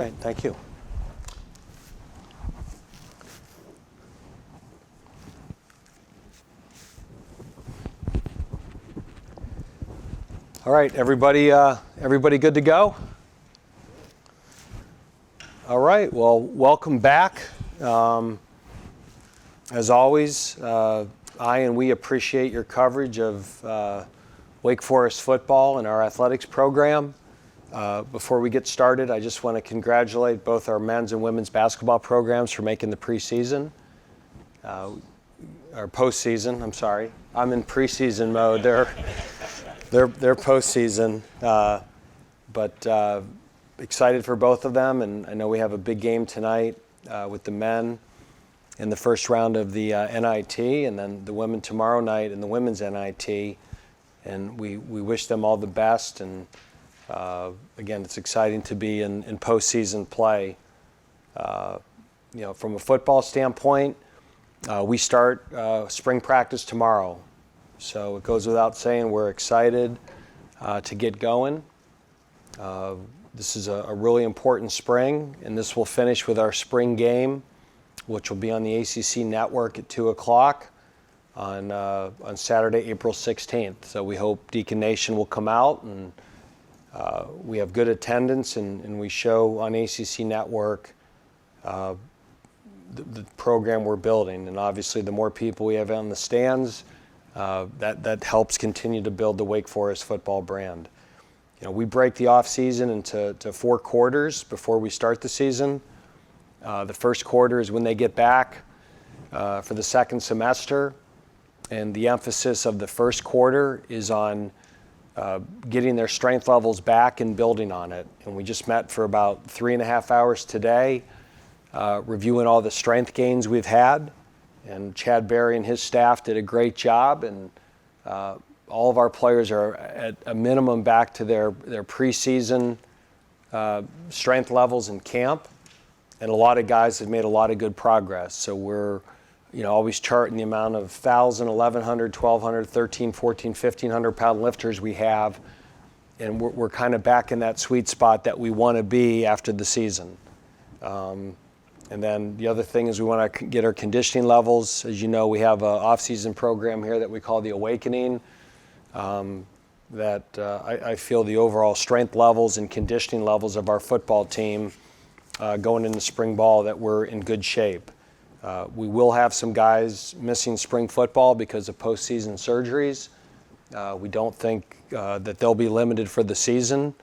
Great, thank you. All right, everybody good to go? All right, well, welcome back. As always, we appreciate your coverage of Wake Forest football and our athletics program. Before we get started, I just want to congratulate both our men's and women's basketball programs for making the preseason. Or postseason, I'm sorry. I'm in preseason mode. They're postseason. But excited for both of them, and I know we have a big game tonight with the men in the first round of the NIT, and then the women tomorrow night in the women's NIT. And we wish them all the best, and again, it's exciting to be in postseason play. From a football standpoint, we start spring practice tomorrow. So it goes without saying we're excited to get going. This is a really important spring, and this will finish with our spring game, which will be on the ACC network at 2 o'clock. On Saturday, April 16th. So we hope Deacon Nation will come out, and we have good attendance, and we show on ACC Network the program we're building. And obviously, the more people we have on the stands, that helps continue to build the Wake Forest football brand. We break the off season into 4 quarters before we start the season. The first quarter is when they get back for the second semester. And the emphasis of the first quarter is on getting their strength levels back and building on it. And we just met for about 3.5 hours today, reviewing all the strength gains we've had. And Chad Berry and his staff did a great job. And all of our players are at a minimum back to their preseason strength levels in camp. And a lot of guys have made a lot of good progress. So we're always charting the amount of 1,000, 1,100, 1,200, 1,300, 1,400, 1,500-pound lifters we have, and we're kind of back in that sweet spot that we want to be after the season. And then the other thing is we want to get our conditioning levels. As you know, we have an off-season program here that we call the Awakening, that I feel the overall strength levels and conditioning levels of our football team going into spring ball, that we're in good shape. We will have some guys missing spring football because of postseason surgeries. We don't think that they'll be limited for the season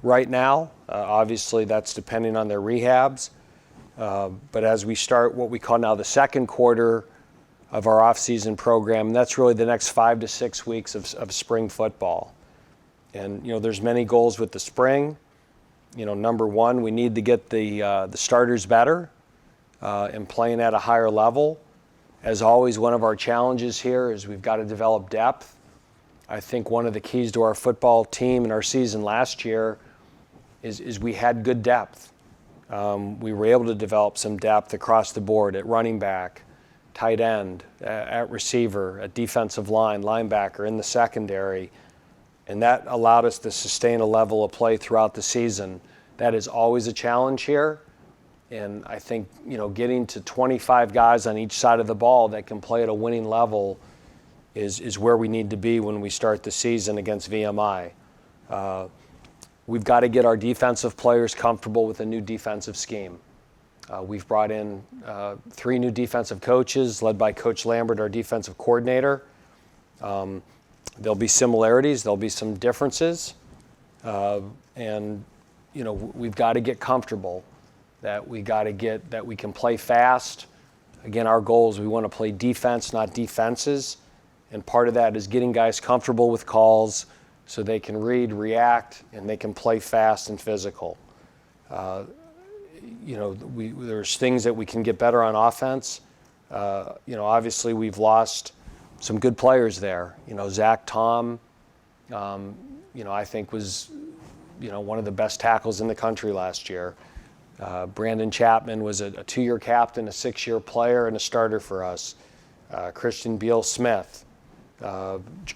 right now. Obviously, that's depending on their rehabs. But as we start what we call now the second quarter of our off-season program, that's really the next 5 to 6 weeks of spring football. And there's many goals with the spring. Number one, we need to get the starters better. And playing at a higher level. As always, one of our challenges here is we've got to develop depth. I think one of the keys to our football team and our season last year is we had good depth. We were able to develop some depth across the board at running back, tight end, at receiver, at defensive line, linebacker, in the secondary. And that allowed us to sustain a level of play throughout the season. That is always a challenge here. And I think, getting to 25 guys on each side of the ball that can play at a winning level is where we need to be when we start the season against VMI. We've got to get our defensive players comfortable with a new defensive scheme. We've brought in 3 new defensive coaches, led by Coach Lambert, our defensive coordinator. There'll be similarities. There'll be some differences. And we've got to get comfortable. That we can play fast. Again, our goal is we want to play defense, not defenses. And part of that is getting guys comfortable with calls so they can read, react, and they can play fast and physical. There's things that we can get better on offense. Obviously we've lost some good players there. Zach Tom, I think was, one of the best tackles in the country last year. Brandon Chapman was a 2-year captain, a 6-year player, and a starter for us. Christian Beal-Smith,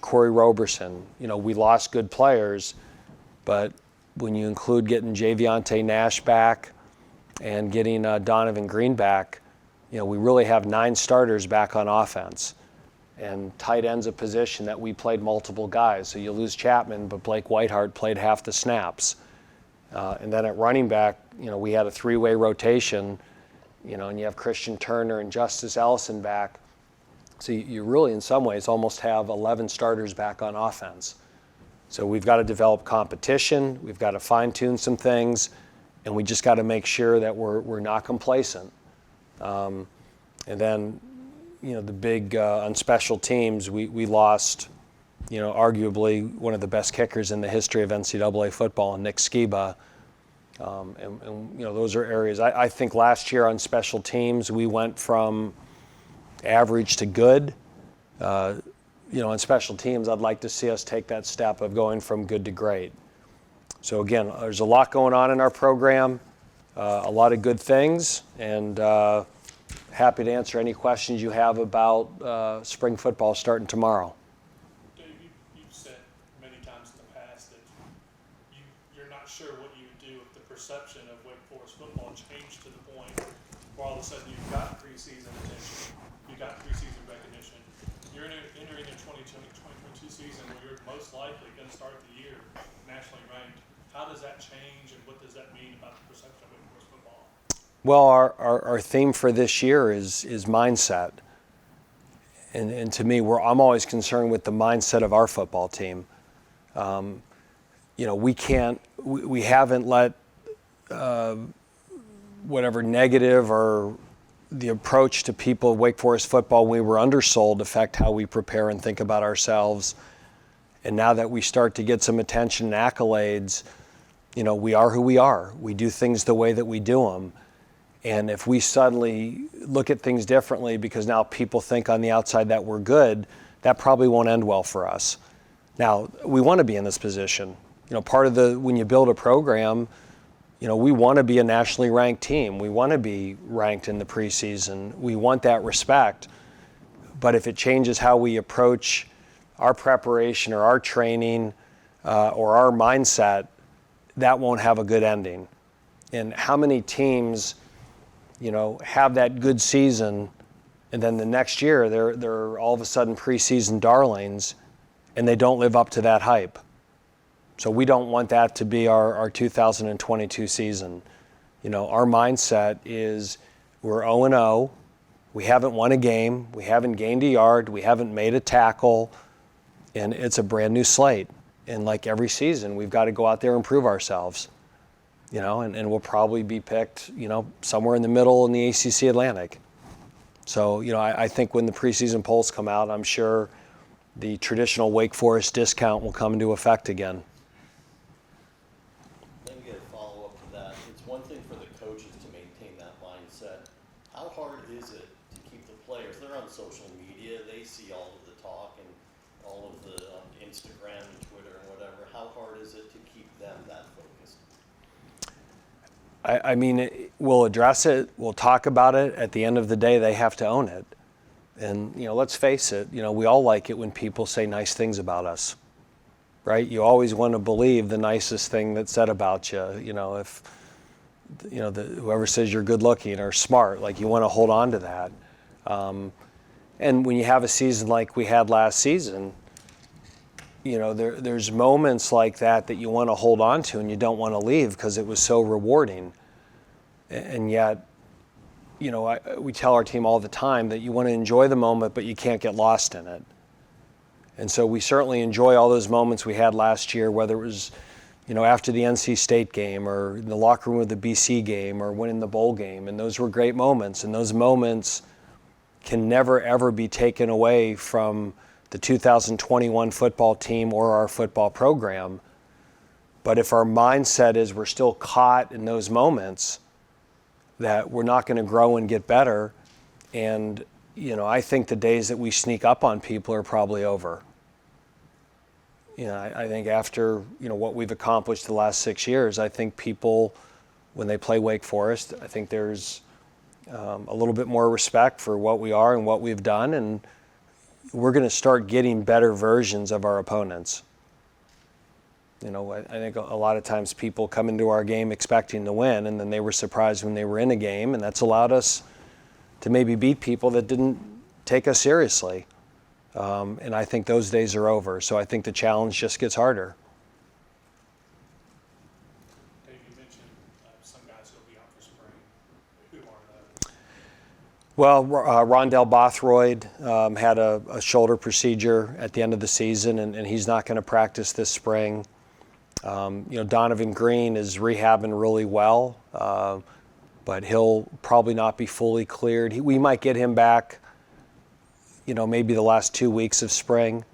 Corey Roberson. We lost good players, but when you include getting Javionte Nash back, and getting Donovan Green back, we really have 9 starters back on offense. And tight end's a position that we played multiple guys. So you lose Chapman, but Blake Whiteheart played half the snaps. And then at running back, we had a 3-way rotation, and you have Christian Turner and Justice Ellison back. So you really, in some ways, almost have 11 starters back on offense. So we've got to develop competition. We've got to fine-tune some things. And we just got to make sure that we're not complacent. And then, the big on special teams, we lost, arguably one of the best kickers in the history of NCAA football, Nick Skiba. And those are areas. I think last year on special teams, we went from average to good. On special teams, I'd like to see us take that step of going from good to great. So again, there's a lot going on in our program, a lot of good things, and happy to answer any questions you have about spring football starting tomorrow. Dave, you've said many times in the past that you're not sure what you would do if the perception of Wake Forest football changed to the point where all of a sudden you've got preseason attention, you've got preseason recognition. You're entering a 2022 season where you're most likely going to start the year nationally ranked. How does that change, and what does that mean about the perception of Wake Forest football? Well, our theme for this year is mindset. And to me, I'm always concerned with the mindset of our football team. We haven't let whatever negative or the approach to people of Wake Forest football when we were undersold affect how we prepare and think about ourselves. And now that we start to get some attention and accolades, we are who we are. We do things the way that we do them. And if we suddenly look at things differently because now people think on the outside that we're good, that probably won't end well for us. Now, we want to be in this position. Part of when you build a program, we want to be a nationally ranked team. We want to be ranked in the preseason. We want that respect. But if it changes how we approach our preparation or our training or our mindset, that won't have a good ending. And how many teams, have that good season, and then the next year they're all of a sudden preseason darlings, and they don't live up to that hype. So we don't want that to be our 2022 season. Our mindset is we're 0-0. We haven't won a game. We haven't gained a yard. We haven't made a tackle. And it's a brand new slate. And like every season, we've got to go out there and prove ourselves. And we'll probably be picked, somewhere in the middle in the ACC Atlantic. So, I think when the preseason polls come out, I'm sure the traditional Wake Forest discount will come into effect again. Let me get a follow-up to that. It's one thing for the coaches to maintain that mindset. How hard is it to keep the players? They're on social media. They see all of the talk and all of the Instagram and Twitter and whatever. How hard is it to keep them that focused? We'll address it. We'll talk about it. At the end of the day, they have to own it. And, let's face it, we all like it when people say nice things about us, right? You always want to believe the nicest thing that's said about you. If, whoever says you're good looking or smart, like you want to hold on to that. And when you have a season like we had last season, there's moments like that you want to hold on to and you don't want to leave because it was so rewarding. And yet, we tell our team all the time that you want to enjoy the moment, but you can't get lost in it. And so we certainly enjoy all those moments we had last year, whether it was, after the NC State game or in the locker room of the BC game or winning the bowl game. And those were great moments. And those moments can never, ever be taken away from the 2021 football team or our football program. But if our mindset is we're still caught in those moments, that we're not going to grow and get better. And, I think the days that we sneak up on people are probably over. I think after, what we've accomplished the last 6 years, I think people, when they play Wake Forest, I think there's a little bit more respect for what we are and what we've done. And we're going to start getting better versions of our opponents. I think a lot of times people come into our game expecting to win, and then they were surprised when they were in a game, and that's allowed us to maybe beat people that didn't take us seriously. And I think those days are over. So I think the challenge just gets harder. Dave, you mentioned some guys who'll be out for spring. Who are those? Well, Rondell Bothroyd had a shoulder procedure at the end of the season, and he's not going to practice this spring. Donovan Green is rehabbing really well, but he'll probably not be fully cleared. We might get him back, maybe the last 2 weeks of spring.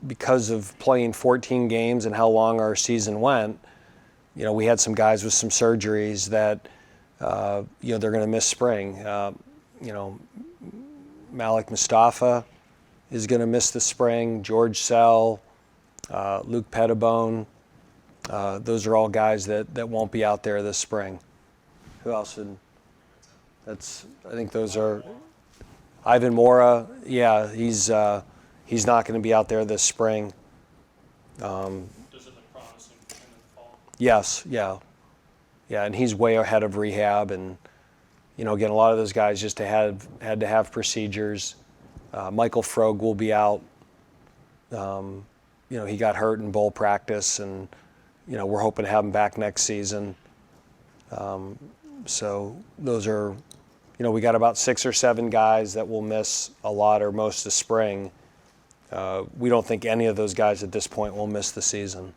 Because of playing 14 games and how long our season went, we had some guys with some surgeries that, they're going to miss spring. Malik Mustafa is going to miss the spring. George Sell, Luke Pettibone. Those are all guys that won't be out there this spring. Who else? I think those are Ivan Mora. Yeah, he's not going to be out there this spring. Does it look promising in the fall? Yes, yeah, and he's way ahead of rehab, and again, a lot of those guys just had to have procedures. Michael Frog will be out. He got hurt in bowl practice, and we're hoping to have him back next season. So those are, we got about 6 or 7 guys that will miss a lot or most of spring. We don't think any of those guys at this point will miss the season.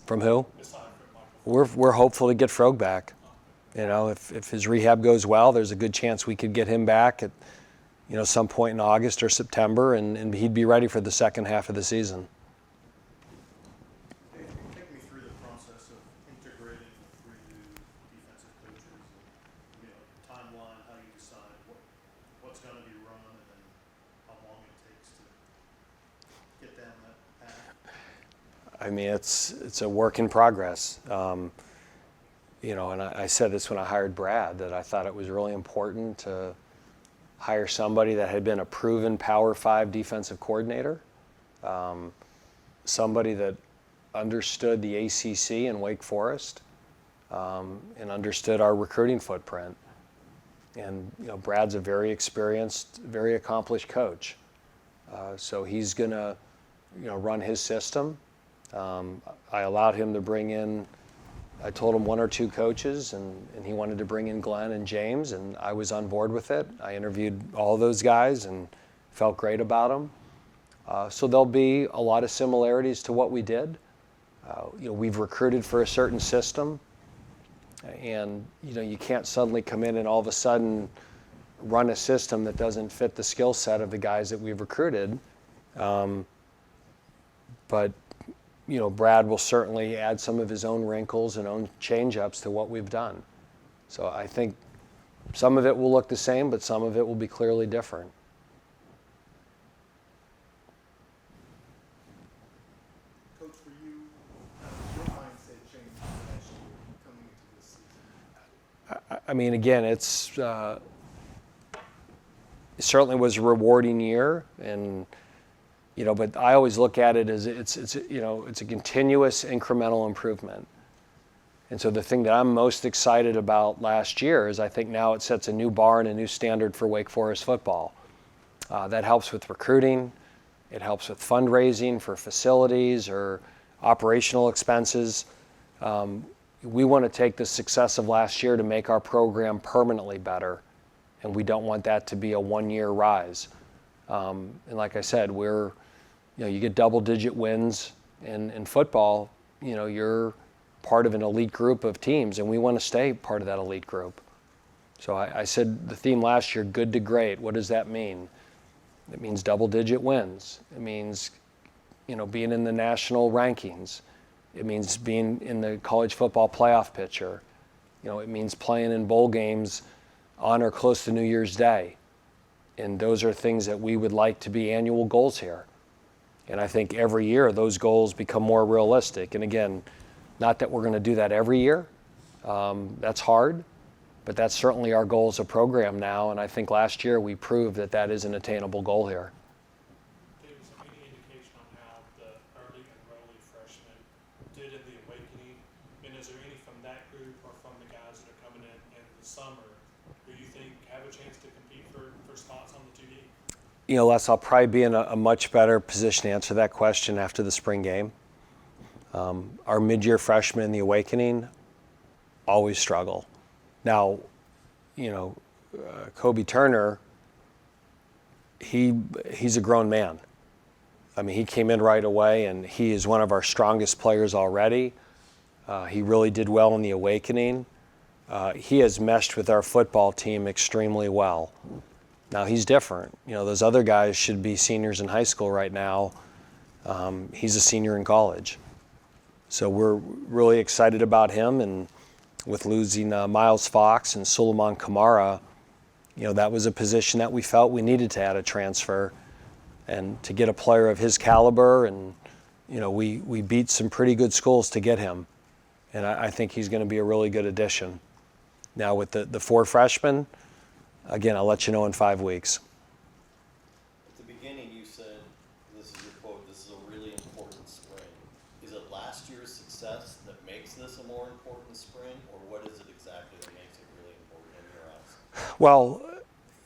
From who? We're hopeful to get Frog back. If his rehab goes well, there's a good chance we could get him back at some point in August or September, and he'd be ready for the second half of the season. Take me through the process of integrating the 3 new defensive coaches, and, timeline, how you decide what's going to be run, and then how long it takes to get down that path. I mean, it's a work in progress. And I said this when I hired Brad, that I thought it was really important to hire somebody that had been a proven Power 5 defensive coordinator, somebody that understood the ACC and Wake Forest, and understood our recruiting footprint. And Brad's a very experienced, very accomplished coach, so he's gonna run his system. I allowed him to bring in, I told him 1 or 2 coaches, and he wanted to bring in Glenn and James, and I was on board with it. I interviewed all those guys and felt great about them. So there'll be a lot of similarities to what we did. We've recruited for a certain system, and you can't suddenly come in and all of a sudden run a system that doesn't fit the skill set of the guys that we've recruited. But Brad will certainly add some of his own wrinkles and own change-ups to what we've done. So I think some of it will look the same, but some of it will be clearly different. Coach, for you, your mindset changed last year coming into this season? I mean, again, it certainly was a rewarding year, and but I always look at it as it's a continuous incremental improvement. And so the thing that I'm most excited about last year is I think now it sets a new bar and a new standard for Wake Forest football. That helps with recruiting. It helps with fundraising for facilities or operational expenses. We want to take the success of last year to make our program permanently better, and we don't want that to be a one-year rise. And like I said, you get double-digit wins in football. You're part of an elite group of teams, and we want to stay part of that elite group. So I said the theme last year, good to great. What does that mean? It means double-digit wins. It means, being in the national rankings. It means being in the college football playoff picture. It means playing in bowl games on or close to New Year's Day. And those are things that we would like to be annual goals here. And I think every year those goals become more realistic. And again, not that we're going to do that every year. That's hard, but that's certainly our goal as a program now. And I think last year we proved that that is an attainable goal here. Dave, is there any group or from the guys that are coming in the summer who you think have a chance to compete for spots on the 2D? You know, Les, I'll probably be in a much better position to answer that question after the spring game. Our mid-year freshmen in the Awakening always struggle. Now, you know, Kobe Turner, he's a grown man. I mean, he came in right away, and he is one of our strongest players already. He really did well in the Awakening. He has meshed with our football team extremely well. Now, he's different. You know, those other guys should be seniors in high school right now. He's a senior in college. So we're really excited about him, and with losing Miles Fox and Suleiman Kamara, you know, that was a position that we felt we needed to add a transfer. And to get a player of his caliber, and, you know, we beat some pretty good schools to get him. And I think he's going to be a really good addition. Now with the 4 freshmen, again, I'll let you know in 5 weeks. At the beginning, you said, this is your quote, this is a really important spring. Is it last year's success that makes this a more important spring, or what is it exactly that makes it really important in your eyes? Well,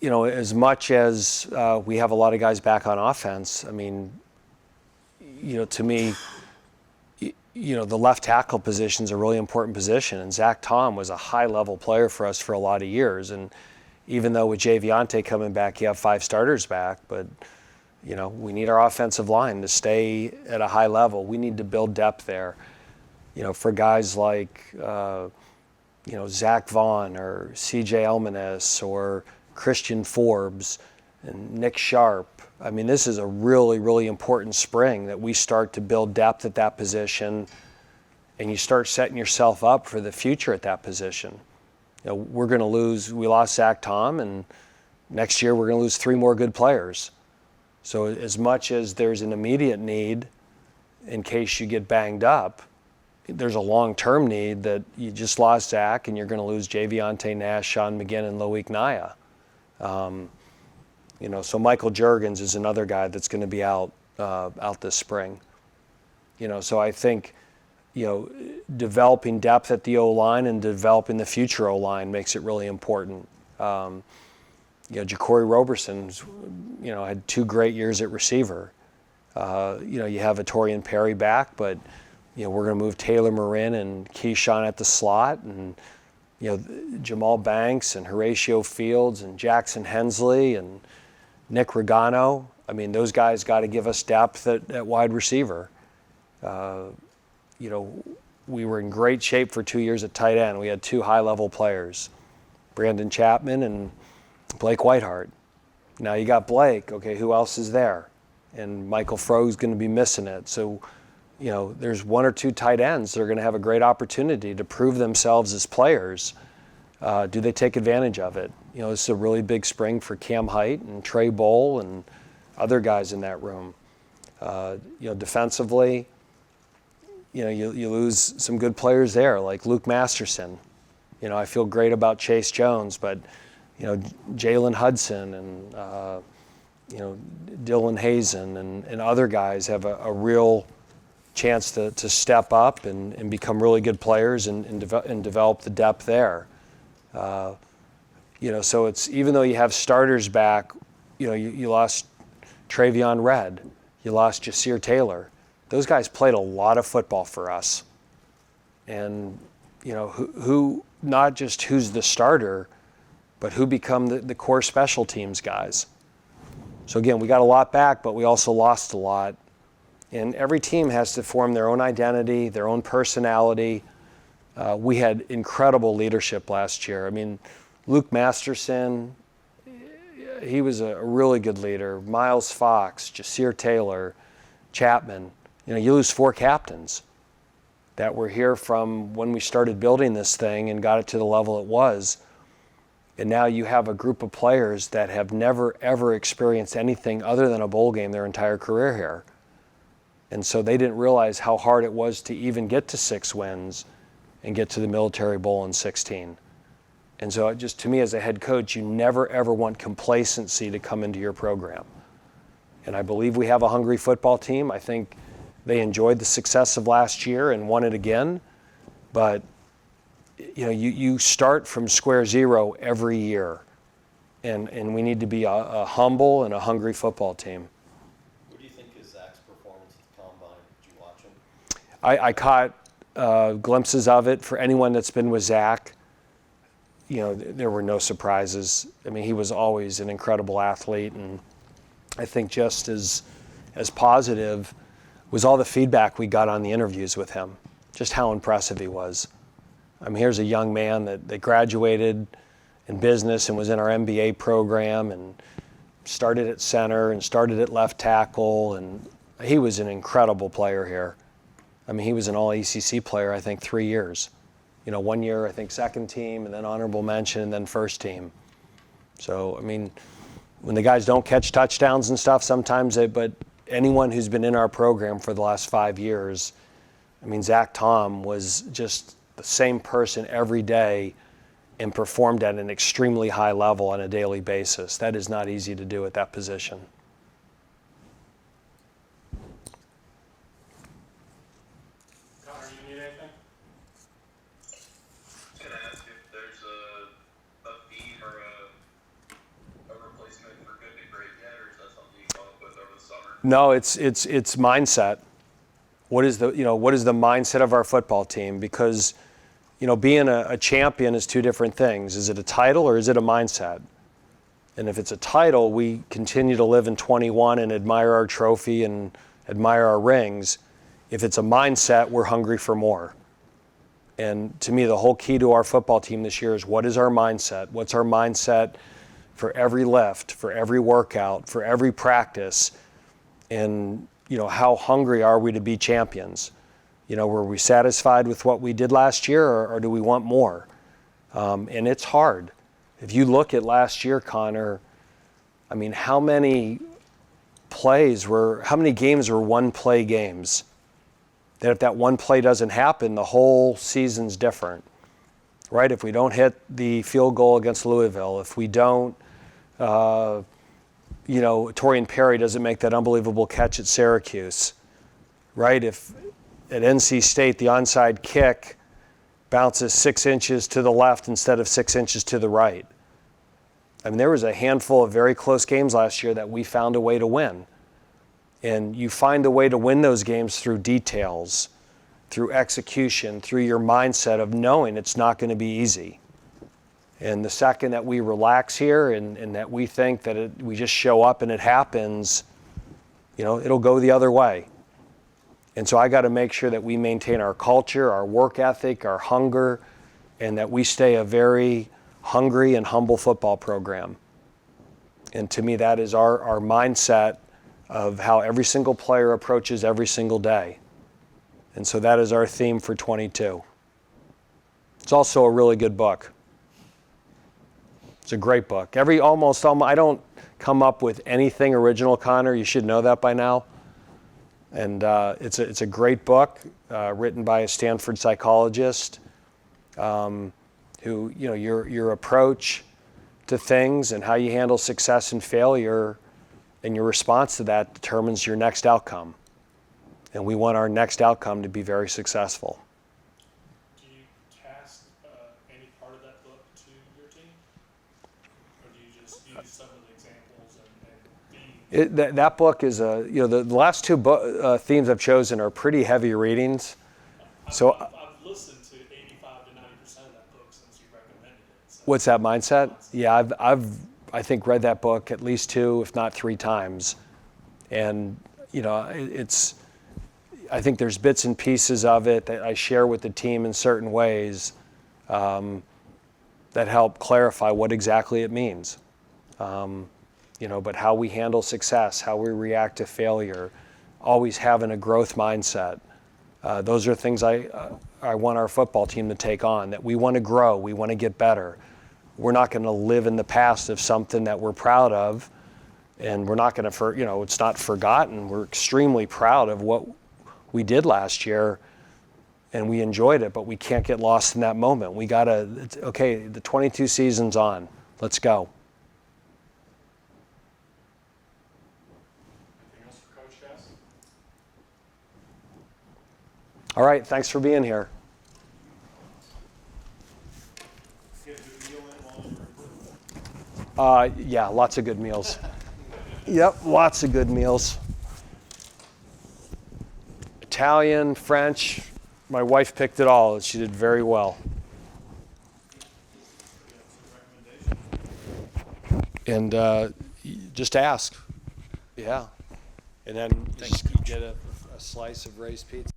you know, as much as we have a lot of guys back on offense, I mean, you know, to me, you know, the left tackle position is a really important position, and Zach Tom was a high-level player for us for a lot of years. And even though with Javiante coming back, you have 5 starters back, but, you know, we need our offensive line to stay at a high level. We need to build depth there. You know, for guys like, you know, Zach Vaughn or C.J. Elmanis or Christian Forbes and Nick Sharp. I mean, this is a really, really important spring that we start to build depth at that position, and you start setting yourself up for the future at that position. You know, we lost Zach Tom, and next year we're going to lose 3 more good players. So as much as there's an immediate need in case you get banged up, there's a long-term need that you just lost Zach, and you're going to lose Javiante Nash, Sean McGinn, and Loic Naya. You know, so Michael Juergens is another guy that's going to be out this spring. You know, so I think, you know, developing depth at the O-line and developing the future O-line makes it really important. You know, Ja'Cory Roberson's, you know, had 2 great years at receiver. You know, you have Atorian Perry back, but, you know, we're going to move Taylor Marin and Keyshawn at the slot, and, you know, Jamal Banks and Horatio Fields and Jackson Hensley and Nick Regano. I mean, those guys got to give us depth at wide receiver. You know, we were in great shape for 2 years at tight end. We had 2 high-level players, Brandon Chapman and Blake Whitehart. Now you got Blake. Okay, who else is there? And Michael Froeh's going to be missing it. So, you know, there's 1 or 2 tight ends that are going to have a great opportunity to prove themselves as players. Do they take advantage of it? You know, this is a really big spring for Cam Height and Trey Bowl and other guys in that room. You know, defensively, you know, you lose some good players there, like Luke Masterson. You know, I feel great about Chase Jones, but, you know, Jalen Hudson and, you know, Dylan Hazen and other guys have a real chance to step up and become really good players and develop the depth there. You know, so it's, even though you have starters back, you know, you lost Travion Red, you lost Jasir Taylor. Those guys played a lot of football for us. And, you know, who not just who's the starter, but who become the core special teams guys. So again, we got a lot back, but we also lost a lot. And every team has to form their own identity, their own personality. We had incredible leadership last year. I mean, Luke Masterson, he was a really good leader. Miles Fox, Jasir Taylor, Chapman. You know, you lose 4 captains that were here from when we started building this thing and got it to the level it was. And now you have a group of players that have never, ever experienced anything other than a bowl game their entire career here. And so they didn't realize how hard it was to even get to 6 wins and get to the Military Bowl in 16. And so it just, to me as a head coach, you never, ever want complacency to come into your program. And I believe we have a hungry football team. I think they enjoyed the success of last year and won it again. But, you start from square zero every year. And we need to be a humble and a hungry football team. What do you think is Zach's performance at the combine? Did you watch him? I caught glimpses of it. For anyone that's been with Zach, there were no surprises. I mean, he was always an incredible athlete, and I think just as positive was all the feedback we got on the interviews with him, just how impressive he was. I mean, here's a young man that graduated in business and was in our MBA program and started at center and started at left tackle, and he was an incredible player here. I mean, he was an all-ACC player, I think, 3 years. 1 year, I think, second team, and then honorable mention, and then first team. So, I mean, when the guys don't catch touchdowns and stuff, sometimes but anyone who's been in our program for the last 5 years, I mean, Zach Tom was just the same person every day and performed at an extremely high level on a daily basis. That is not easy to do at that position. Connor, you need anything? Can I ask if there's a theme or a replacement for good to great yet, or is that something you come up with over the summer? No, it's mindset. What is the mindset of our football team? Because being a champion is two different things. Is it a title or is it a mindset? And if it's a title, we continue to live in 21 and admire our trophy and admire our rings. If it's a mindset, we're hungry for more. And to me, the whole key to our football team this year is, what is our mindset? What's our mindset for every lift, for every workout, for every practice? And, how hungry are we to be champions? Were we satisfied with what we did last year, or do we want more? And it's hard. If you look at last year, Connor, I mean, how many games were one-play games? That if that one play doesn't happen, the whole season's different, right? If we don't hit the field goal against Louisville, if we don't, Torian Perry doesn't make that unbelievable catch at Syracuse, right? If at NC State, the onside kick bounces 6 inches to the left instead of 6 inches to the right. I mean, there was a handful of very close games last year that we found a way to win. And you find a way to win those games through details, through execution, through your mindset of knowing it's not going to be easy. And the second that we relax here and that we think that we just show up and it happens, it'll go the other way. And so I got to make sure that we maintain our culture, our work ethic, our hunger, and that we stay a very hungry and humble football program. And to me, that is our mindset of how every single player approaches every single day. And so that is our theme for 22. It's also a really good book. It's a great book. I don't come up with anything original, Connor. You should know that by now. And it's a great book written by a Stanford psychologist who, your approach to things and how you handle success and failure and your response to that determines your next outcome. And we want our next outcome to be very successful. Do you cast any part of that book to your team? Or do you just use some of the examples and be... That book is the last two themes I've chosen are pretty heavy readings. I've listened to 85 to 90% of that book since you recommended it. So. What's that mindset? Yeah, I've I think read that book at least 2, if not 3 times. And, I think there's bits and pieces of it that I share with the team in certain ways that help clarify what exactly it means. But how we handle success, how we react to failure, always having a growth mindset. Those are things I want our football team to take on, that we want to grow, we want to get better. We're not going to live in the past of something that we're proud of, and we're not going to, it's not forgotten. We're extremely proud of what we did last year, and we enjoyed it, but we can't get lost in that moment. We got to, the 22 season's on. Let's go. Anything else for Coach Cass? All right, thanks for being here. Yeah, lots of good meals. Yep, lots of good meals. Italian, French. My wife picked it all. She did very well. And just ask. Yeah. And then just get a slice of raised pizza.